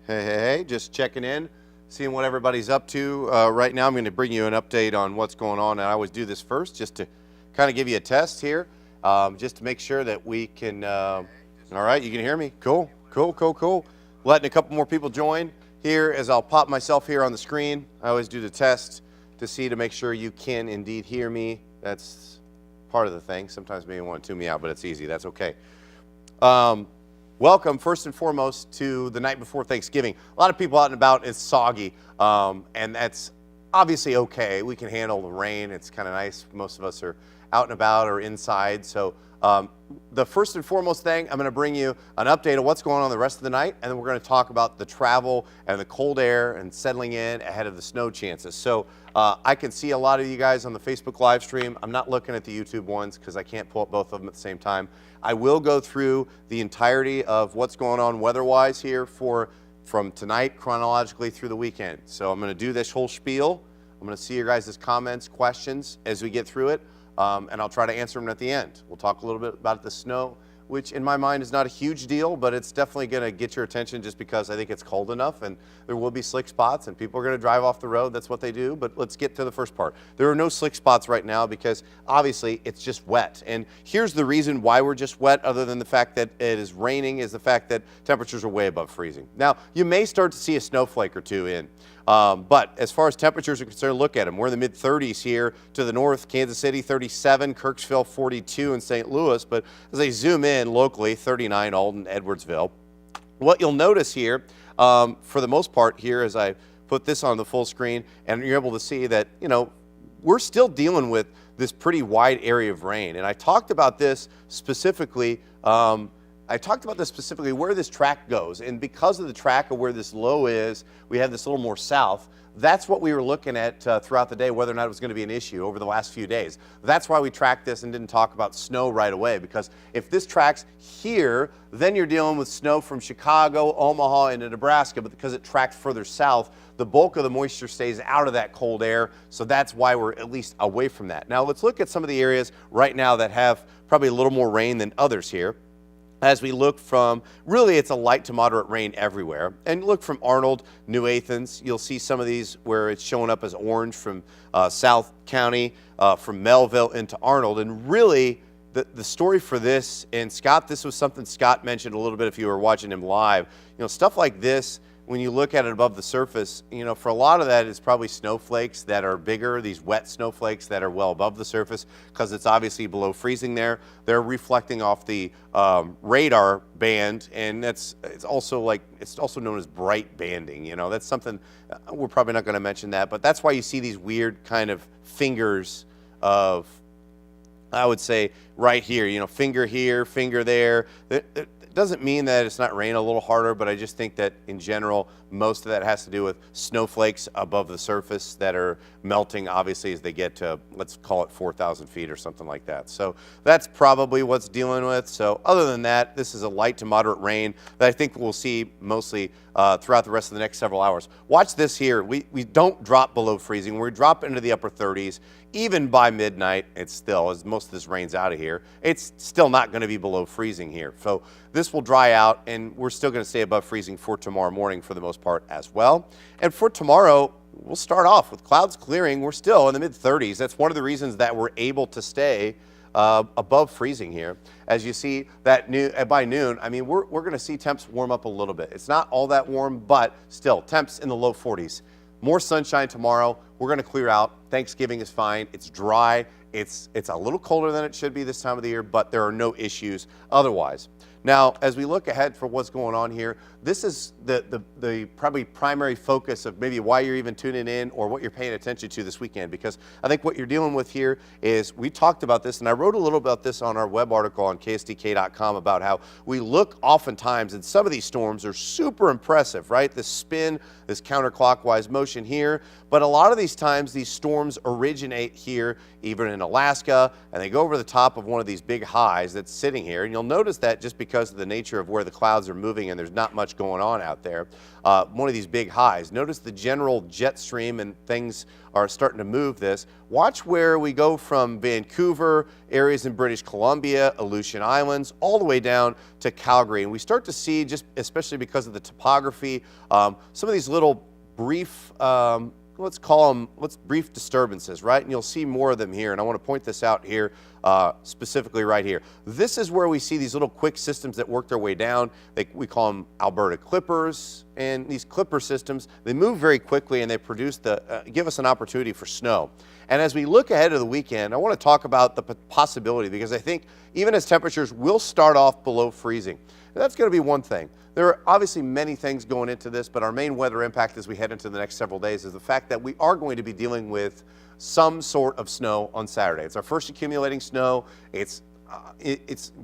Hey, just checking in, seeing what everybody's up to. Right now I'm going to bring you an update on what's going on, and I always do this first just to kind of give you a test here, just to make sure that we can, all right, you can hear me? Cool. Letting a couple more people join here as I'll pop myself here on the screen. I always do the test to make sure you can indeed hear me. That's part of the thing. Sometimes maybe you want to tune me out, but it's easy. That's okay. Welcome, first and foremost, to the night before Thanksgiving. A lot of people out and about, it's soggy, and that's obviously okay. We can handle the rain. It's kind of nice. Most of us are out and about or inside. So the first and foremost thing, I'm going to bring you an update of what's going on the rest of the night, and then we're going to talk about the travel and the cold air and settling in ahead of the snow chances. So I can see a lot of you guys on the Facebook live stream. I'm not looking at the YouTube ones because I can't pull up both of them at the same time. I will go through the entirety of what's going on weather-wise here from tonight chronologically through the weekend. So I'm going to do this whole spiel. I'm going to see your guys' comments, questions as we get through it, and I'll try to answer them at the end. We'll talk a little bit about the snow, which in my mind is not a huge deal, but it's definitely going to get your attention just because I think it's cold enough, and there will be slick spots, and people are going to drive off the road. That's what they do. But let's get to the first part. There are no slick spots right now because obviously it's just wet. And here's the reason why we're just wet, other than the fact that it is raining, is the fact that temperatures are way above freezing. Now, you may start to see a snowflake or two in. But as far as temperatures are concerned, look at them. We're in the mid-30s here to the north. Kansas City, 37. Kirksville, 42 in St. Louis. But as I zoom in locally, 39, Alden, Edwardsville. What you'll notice here, for the most part here, as I put this on the full screen, and you're able to see that, you know, we're still dealing with this pretty wide area of rain. And I talked about this specifically where this track goes, and because of the track of where this low is, we have this a little more south. That's what we were looking at throughout the day, whether or not it was going to be an issue over the last few days. That's why we tracked this and didn't talk about snow right away, because if this tracks here, then you're dealing with snow from Chicago, Omaha, into Nebraska, but because it tracked further south, the bulk of the moisture stays out of that cold air, so that's why we're at least away from that. Now let's look at some of the areas right now that have probably a little more rain than others here. As we look from, really it's a light to moderate rain everywhere. And look from Arnold, New Athens, you'll see some of these where it's showing up as orange from South County, from Melville into Arnold. And really, the story for this, and Scott, this was something Scott mentioned a little bit if you were watching him live, you know, stuff like this, when you look at it above the surface, you know, for a lot of that, it's probably snowflakes that are bigger, these wet snowflakes that are well above the surface, because it's obviously below freezing there. They're reflecting off the radar band, and it's also known as bright banding. You know, that's something, we're probably not going to mention that, but that's why you see these weird kind of fingers of, I would say, right here, you know, finger here, finger there. It doesn't mean that it's not raining a little harder, but I just think that in general, most of that has to do with snowflakes above the surface that are melting, obviously, as they get to, let's call it 4,000 feet or something like that. So that's probably what's dealing with. So other than that, this is a light to moderate rain that I think we'll see mostly throughout the rest of the next several hours. Watch this here. We don't drop below freezing. We drop into the upper 30s. Even by midnight, it's still, as most of this rain's out of here, it's still not going to be below freezing here. So this will dry out, and we're still going to stay above freezing for tomorrow morning for the most part as well. And for tomorrow, we'll start off with clouds clearing. We're still in the mid-30s. That's one of the reasons that we're able to stay above freezing here. As you see that by noon, I mean, we're going to see temps warm up a little bit. It's not all that warm, but still temps in the low 40s. More sunshine tomorrow. We're going to clear out. Thanksgiving is fine. It's dry. It's a little colder than it should be this time of the year, but there are no issues otherwise. Now, as we look ahead for what's going on here, this is the probably primary focus of maybe why you're even tuning in or what you're paying attention to this weekend, because I think what you're dealing with here is, we talked about this, and I wrote a little about this on our web article on ksdk.com about how we look oftentimes, and some of these storms are super impressive, right? This spin, this counterclockwise motion here, but a lot of these times these storms originate here, even in Alaska, and they go over the top of one of these big highs that's sitting here, and you'll notice that just because because of the nature of where the clouds are moving and there's not much going on out there. One of these big highs. Notice the general jet stream and things are starting to move this. Watch where we go from Vancouver, areas in British Columbia, Aleutian Islands, all the way down to Calgary. And we start to see, just especially because of the topography, some of these little brief, let's call them brief disturbances, right? And you'll see more of them here. And I want to point this out here, specifically right here. This is where we see these little quick systems that work their way down. We call them Alberta clippers. And these clipper systems, they move very quickly and they produce give us an opportunity for snow. And as we look ahead to the weekend, I want to talk about the possibility, because I think even as temperatures will start off below freezing, that's going to be one thing. There are obviously many things going into this, but our main weather impact as we head into the next several days is the fact that we are going to be dealing with some sort of snow on Saturday. It's our first accumulating snow. It's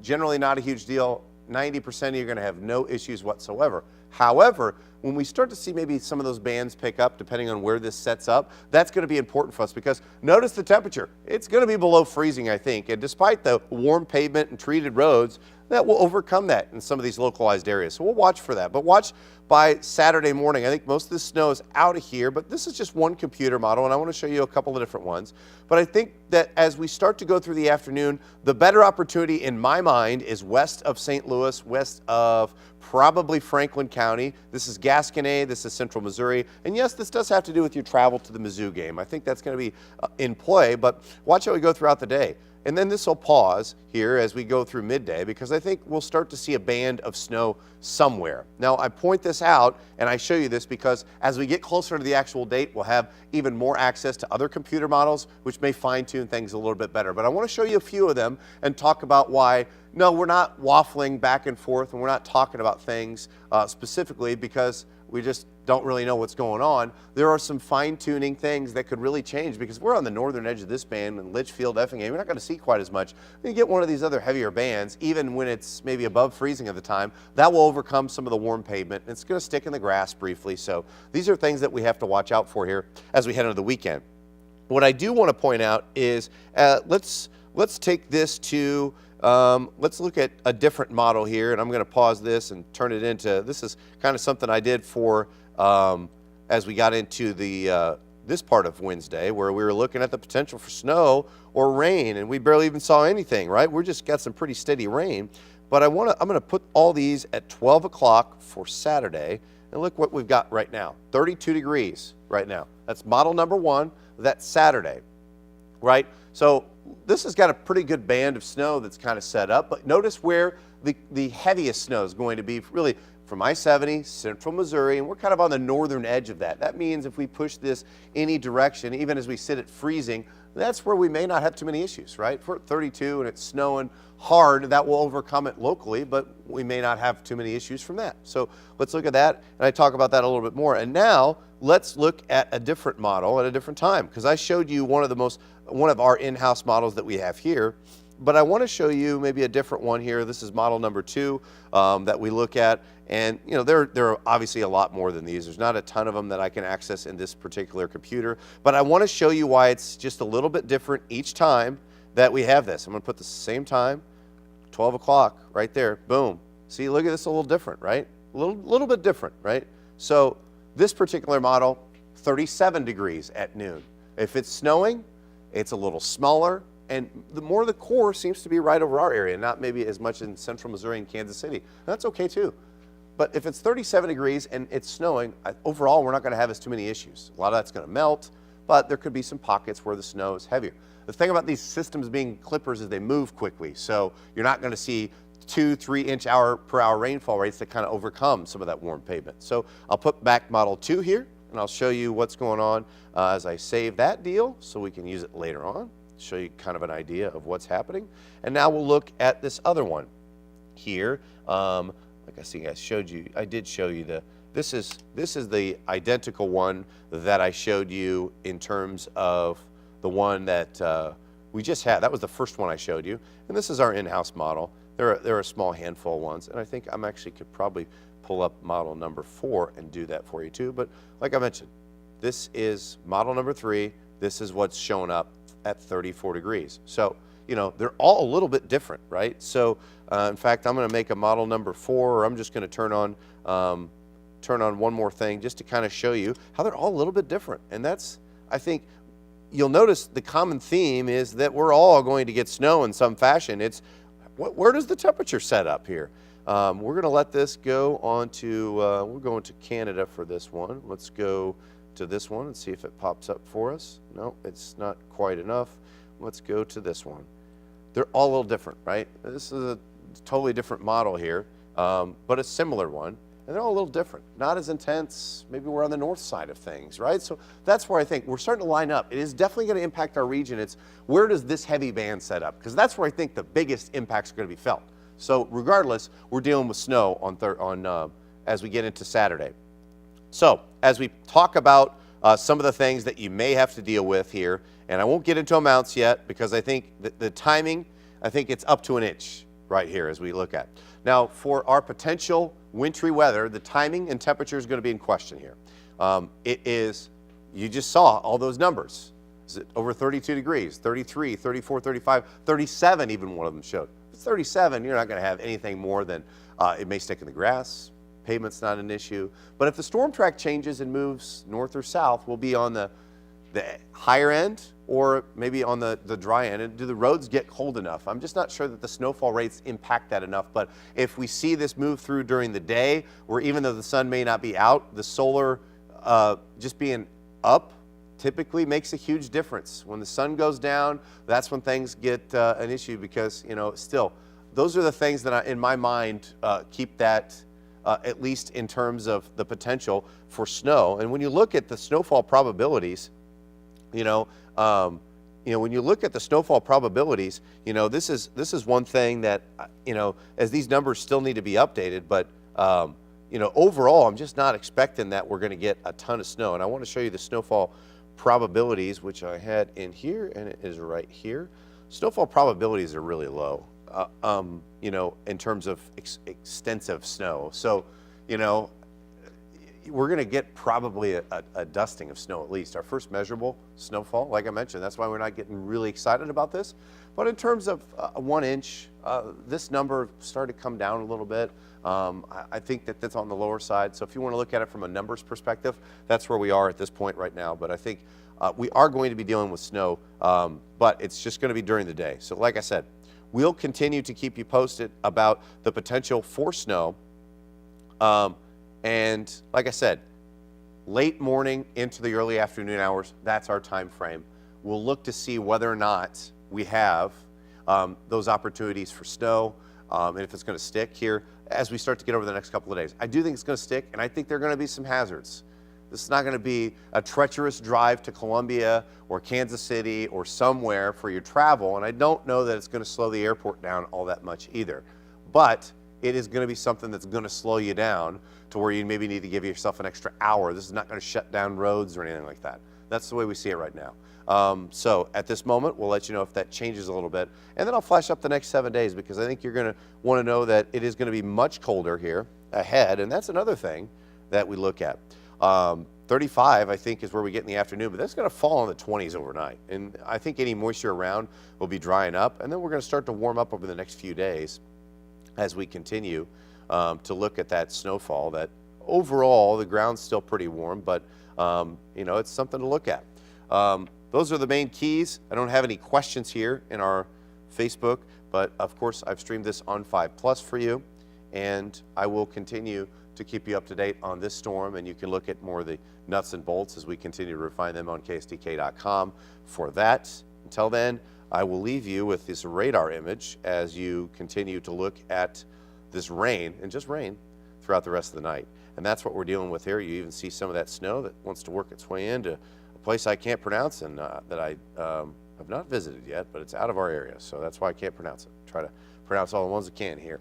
generally not a huge deal. 90% of you are going to have no issues whatsoever. However, when we start to see maybe some of those bands pick up, depending on where this sets up, that's going to be important for us, because notice the temperature. It's going to be below freezing, I think. And despite the warm pavement and treated roads, that will overcome that in some of these localized areas. So we'll watch for that. But watch by Saturday morning. I think most of the snow is out of here, but this is just one computer model, and I want to show you a couple of different ones. But I think that as we start to go through the afternoon, the better opportunity in my mind is west of St. Louis, west of probably Franklin County. This is Gasconade, this is Central Missouri. And yes, this does have to do with your travel to the Mizzou game. I think that's going to be in play, but watch how we go throughout the day. And then this will pause here as we go through midday, because I think we'll start to see a band of snow somewhere. Now, I point this out and I show you this because as we get closer to the actual date, we'll have even more access to other computer models, which may fine-tune things a little bit better. But I want to show you a few of them and talk about why, no, we're not waffling back and forth and we're not talking about things specifically because we just don't really know what's going on. There are some fine-tuning things that could really change, because we're on the northern edge of this band in Litchfield, Effingham. You're not going to see quite as much. When you get one of these other heavier bands, even when it's maybe above freezing at the time, that will overcome some of the warm pavement. It's going to stick in the grass briefly. So these are things that we have to watch out for here as we head into the weekend. What I do want to point out is let's take this to let's look at a different model here, and I'm going to pause this and turn it into, this is kind of something I did for as we got into the this part of Wednesday, where we were looking at the potential for snow or rain, and we barely even saw anything, right? We're just got some pretty steady rain. But I'm going to put all these at 12 o'clock for Saturday, and look what we've got right now, 32 degrees right now. That's model number 1, that's Saturday, right? So this has got a pretty good band of snow that's kind of set up, but notice where the heaviest snow is going to be really from I-70, Central Missouri, and we're kind of on the northern edge of that. That means if we push this any direction, even as we sit at freezing, that's where we may not have too many issues, right? If we're at 32 and it's snowing hard, that will overcome it locally, but we may not have too many issues from that. So let's look at that, and I talk about that a little bit more. And now let's look at a different model at a different time, because I showed you one of our in-house models that we have here, but I want to show you maybe a different one here. This is model number 2 that we look at. And you know, there are obviously a lot more than these. There's not a ton of them that I can access in this particular computer, but I want to show you why it's just a little bit different each time that we have this. I'm going to put the same time, 12 o'clock right there, boom. See, look at this, a little different, right? A little bit different, right? So this particular model, 37 degrees at noon. If it's snowing, it's a little smaller, and the more the core seems to be right over our area, not maybe as much in Central Missouri and Kansas City. That's okay too. But if it's 37 degrees and it's snowing, overall we're not going to have as too many issues. A lot of that's going to melt, but there could be some pockets where the snow is heavier. The thing about these systems being clippers is they move quickly, so you're not going to see 2-3 inch per hour rainfall rates that kind of overcome some of that warm pavement. So I'll put back model 2 here, and I'll show you what's going on as I save that deal so we can use it later on, show you kind of an idea of what's happening. And now we'll look at this other one here. Like I did show you this is the identical one that I showed you in terms of the one that we just had. That was the first one I showed you, and this is our in-house model. There are a small handful of ones, and I think I'm actually could probably pull up model number 4 and do that for you too. But like I mentioned, this is model number 3. This is what's showing up at 34 degrees. So, you know, they're all a little bit different, right? So In fact, I'm going to make a model number 4, or I'm just going to turn on one more thing just to kind of show you how they're all a little bit different. And that's, I think, you'll notice the common theme is that we're all going to get snow in some fashion. It's where does the temperature set up here? We're going to let this go on to, we're going to Canada for this one. Let's go to this one and see if it pops up for us. No, it's not quite enough. Let's go to this one. They're all a little different, right? This is a totally different model here, but a similar one. And they're all a little different, not as intense. Maybe we're on the north side of things, right? So that's where I think we're starting to line up. It is definitely going to impact our region. It's where does this heavy band set up? Because that's where I think the biggest impacts are going to be felt. So regardless, we're dealing with snow as we get into Saturday. So as we talk about some of the things that you may have to deal with here, and I won't get into amounts yet because I think the timing, I think it's up to an inch right here as we look at. Now for our potential wintry weather, the timing and temperature is going to be in question here. It is, you just saw all those numbers. Is it over 32 degrees, 33, 34, 35, 37 even one of them showed. If it's 37, you're not going to have anything more than it may stick in the grass. Pavement's not an issue. But if the storm track changes and moves north or south, we'll be on the higher end or maybe on the dry end. And do the roads get cold enough? I'm just not sure that the snowfall rates impact that enough. But if we see this move through during the day, where even though the sun may not be out, the solar just being up typically makes a huge difference. When the sun goes down, that's when things get an issue because, you know, still, those are the things that in my mind keep that at least in terms of the potential for snow. And when you look at the snowfall probabilities, when you look at the snowfall probabilities, this is one thing that, as these numbers still need to be updated, but, overall, I'm just not expecting that we're going to get a ton of snow. And I want to show you the snowfall probabilities, which I had in here, and it is right here. Snowfall probabilities are really low, in terms of extensive snow. So, we're going to get probably a dusting of snow at least. Our first measurable snowfall, like I mentioned, that's why we're not getting really excited about this. But in terms of 1 inch, this number started to come down a little bit. I think that that's on the lower side. So if you want to look at it from a numbers perspective, that's where we are at this point right now. But I think we are going to be dealing with snow, but it's just going to be during the day. So like I said, we'll continue to keep you posted about the potential for snow. And like I said, late morning into the early afternoon hours, that's our time frame. We'll look to see whether or not we have those opportunities for snow, and if it's going to stick here as we start to get over the next couple of days. I do think it's going to stick, and I think there are going to be some hazards. This is not going to be a treacherous drive to Columbia or Kansas City or somewhere for your travel, and I don't know that it's going to slow the airport down all that much either. But it is going to be something that's going to slow you down to where you maybe need to give yourself an extra hour. This is not going to shut down roads or anything like that. That's the way we see it right now. So at this moment, we'll let you know if that changes a little bit. And then I'll flash up the next 7 days because I think you're going to want to know that it is going to be much colder here ahead. And that's another thing that we look at. 35, I think, is where we get in the afternoon, but that's going to fall in the 20s overnight. And I think any moisture around will be drying up. And then we're going to start to warm up over the next few days as we continue to look at that snowfall. That overall, the ground's still pretty warm, but it's something to look at. Those are the main keys. I don't have any questions here in our Facebook, but of course I've streamed this on 5 Plus for you, and I will continue to keep you up to date on this storm, and you can look at more of the nuts and bolts as we continue to refine them on KSDK.com for that. Until then, I will leave you with this radar image as you continue to look at this rain, and just rain, throughout the rest of the night. And that's what we're dealing with here. You even see some of that snow that wants to work its way into a place I can't pronounce and that I have not visited yet, but it's out of our area, so that's why I can't pronounce it. Try to pronounce all the ones I can here.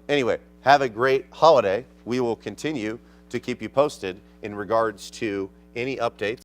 Anyway, have a great holiday. We will continue to keep you posted in regards to any updates